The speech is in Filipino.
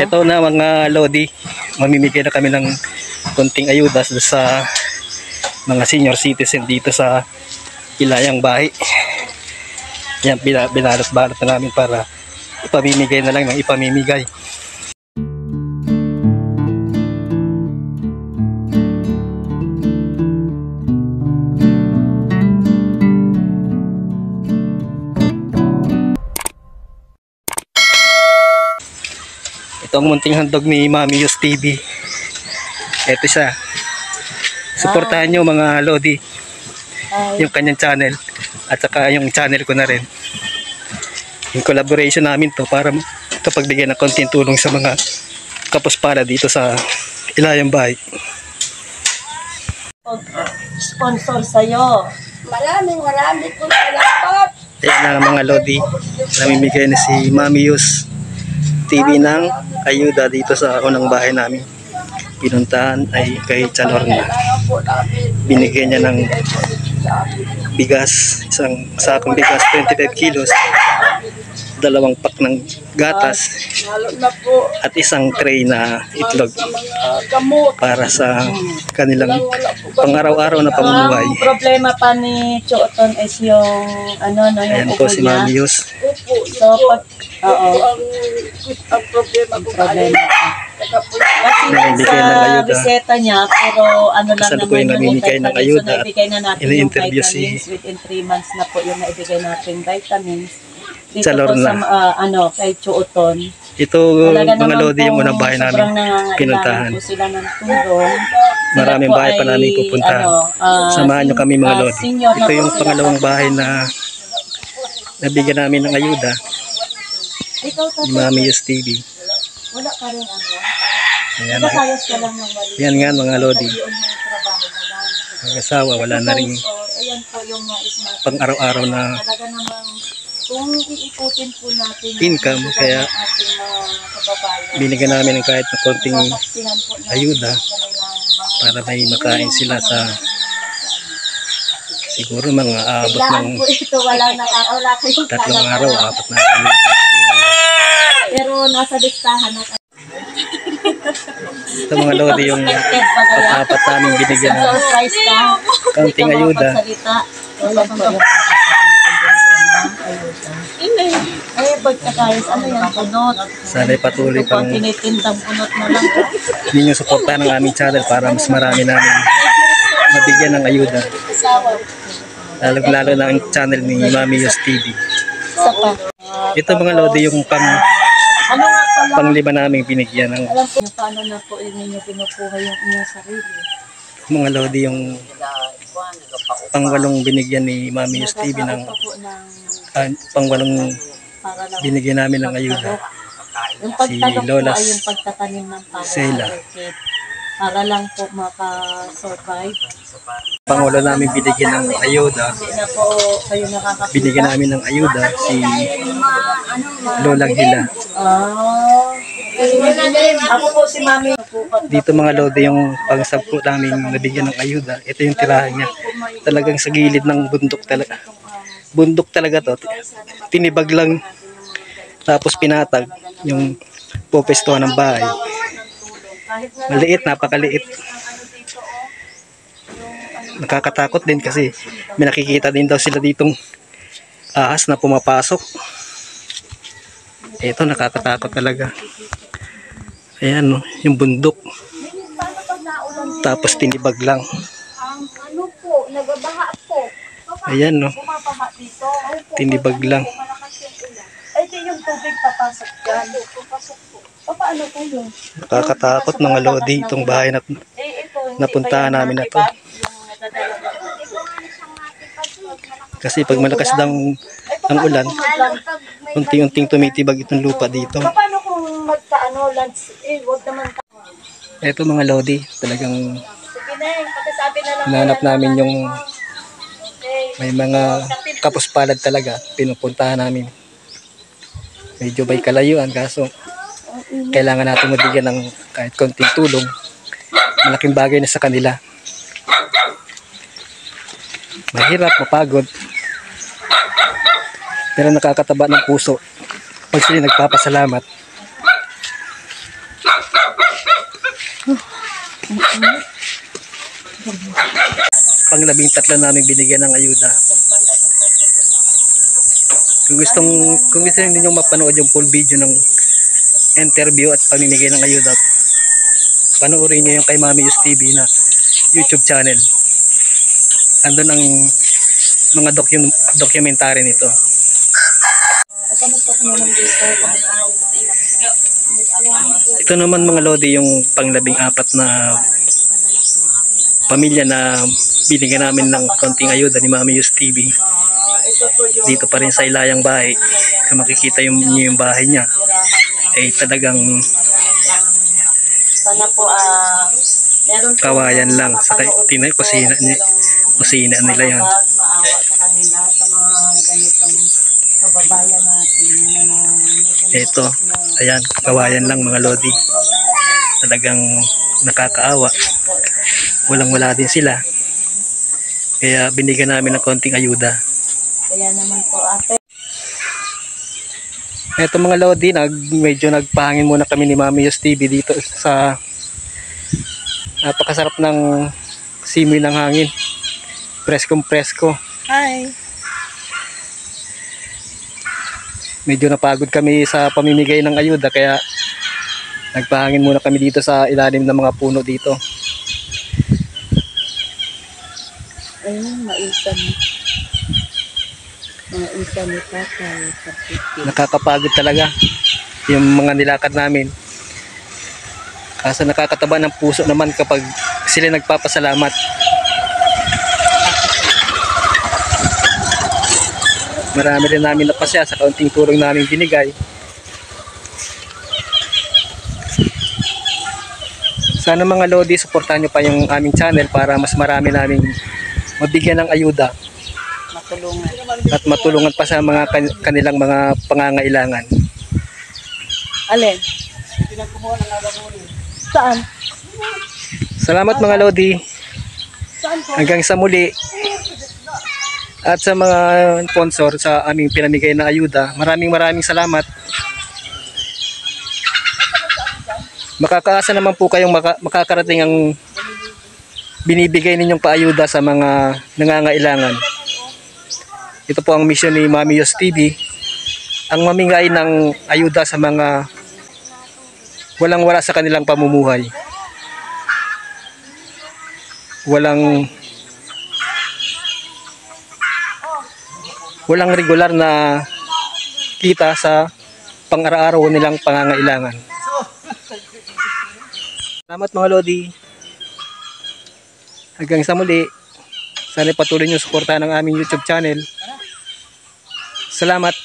Ito na mga Lodi, mamimigay na kami ng konting ayuda sa mga senior citizen dito sa Ilayang Bahay. Yan, binalot-balot na namin para ipamimigay na lang ng ipamimigay. Ito ang munting handog ni Mami Yus TV. Ito siya. Suportahan nyo mga Lodi yung kanyang channel at saka yung channel ko na rin. Yung collaboration namin to para kapagbigay ng konting tulong sa mga kapuspala dito sa Ilayang Bahay. Sponsor sa'yo. Maraming po salamat. Ayan na mga Lodi, namimigay na si Mami Yus TV ng ayuda dito sa unang bahay namin. Pinuntahan ay kay Chanorna. Binigyan niya ng bigas, isang sakong bigas, 25 kilos, 2 pack ng gatas, at isang tray na itlog para sa kanilang pang-araw-araw na pamumuhay. Ang problema pa ni Chooton is yung yung ayan po si Mami Yus. So, ang problema kasi sa reseta niya, pero lang naman namimigay ng ayuda. Naibigay na natin yung Ini-interview vitamins within 3 months na po yung naibigay natin vitamins. Dito sa po sa kay Chooton. Ito mga Lodi yung unang bahay namin pinuntahan. Sila ng tulong. Maraming bahay pa namin pupunta. Samahan nyo kami mga Lodi. Ito yung pangalawang bahay na nabigyan namin ng ayuda ni Mami Yus TV. Wala ka rin Ayan, yan nga mga Lodi. Mag-asawa, wala na rin pang araw-araw na kung iikutin po natin income, kaya binigyan namin ng kahit na konting ayuda para may makain sila sa siguro mga abot ng 3 araw, 4 na araw. Pero nasa listahan na. Ito mga Lodi yung apat namin binigyan ng kaunting ayuda. Sana'y patuloy pang ninyong suporta ng aming channel para mas marami namin mabigyan ng ayuda. Lalo na ang channel ni Mami Yus TV. Ito mga Lodi yung pang-5 namin binigyan ng paano na po ninyo pinukuha yung inyong sarili. Mga Lodi yung pang-8 binigyan ni Mami Yus TV ng pang-8 binigyan namin ng ayuda. Si Lola Sela. Para lang po maka-survive. Pang-8 namin binigyan ng ayuda. Binigyan namin ng ayuda si Lola Hila. Ako po si Mami. Dito mga Lodi yung pang-10 namin nabigyan ng ayuda. Ito yung tirahan niya. Talagang sa gilid ng bundok talaga. Bundok talaga to. Tinibag lang. Tapos pinatag yung pupestuhan ng bahay. Maliit, napakaliit. Nakakatakot din kasi may nakikita din daw sila ditong ahas na pumapasok. Ito nakakatakot talaga. Ayan no, yung bundok. Tapos tinibag lang. Ayan no. Tinibag lang. Ito yung tubig papasok dyan. Paano po yun? Nakakatakot mga Lodi itong bahay na napuntahan namin na to. Kasi pag malakas daw ang ulan, unti-unting tumitibag itong lupa dito. Paano kung lunch? Wag naman. Ito mga Lodi, talagang hinanap namin yung may mga kapuspalad talaga, pinupuntahan namin. Medyo may kalayuan kaso kailangan natin mabigyan ng kahit konting tulong. Malaking bagay na sa kanila. Mahirap, mapagod, pero nakakataba ng puso pag sila nagpapasalamat. Pang-13 namin binigyan ng ayuda. Kung gusto niyo mapanood yung full video ng interview at pamimigay ng ayuda, panoorin niyo yung kay Mami Yus TV na YouTube channel. Andun ang mga documentary nito. Ito naman mga lodi yung pang-14 na pamilya na binigyan namin ng konting ayuda ni Mami Yus TV. Dito pa rin sa Ilayang Bahay. Kung makikita yung bahay niya, ay talagang Sana po, meron po kawayan lang sa kusina nila yan. maawa sa kanila, sa mga ganitong kababayan natin na Ito, ayan, kawayan lang mga lodi. Talagang nakakaawa. Walang-wala din sila. Kaya binigyan namin ng konting ayuda. Kaya naman po ate. Ito mga lodi, medyo nagpahangin muna kami ni Mami Yus TV dito sa napakasarap ng simoy ng hangin. Preskong presko. Hi! Medyo napagod kami sa pamimigay ng ayuda kaya nagpahangin muna kami dito sa ilalim ng mga puno dito. Ayun, maisan. Maisan ni tatay. Nakakapagod talaga yung mga nilakad namin. Kaso nakakataba ng puso naman kapag sila nagpapasalamat. Marami rin namin napasya sa kaunting tulong namin binigay. Sana mga lodi, suportahan nyo pa yung aming channel para mas marami namin mabigyan ng ayuda Matulungan. at matulungan pa sa mga kanilang mga pangangailangan. Alin? Saan? Salamat mga lodi. Saan po? Hanggang sa muli. At sa mga sponsor sa aming pinamigay na ayuda, maraming salamat. Makakaasa naman po kayong makakarating ang binibigay ninyong paayuda sa mga nangangailangan. Ito po ang mission ni Mami Yus TV, ang mamigay ng ayuda sa mga walang-wala sa kanilang pamumuhay. Walang regular na kita sa pang-araw-araw nilang pangangailangan. Salamat mga lodi. Hanggang sa muli. Sana patuloy niyo suportahan ang aming YouTube channel. Salamat.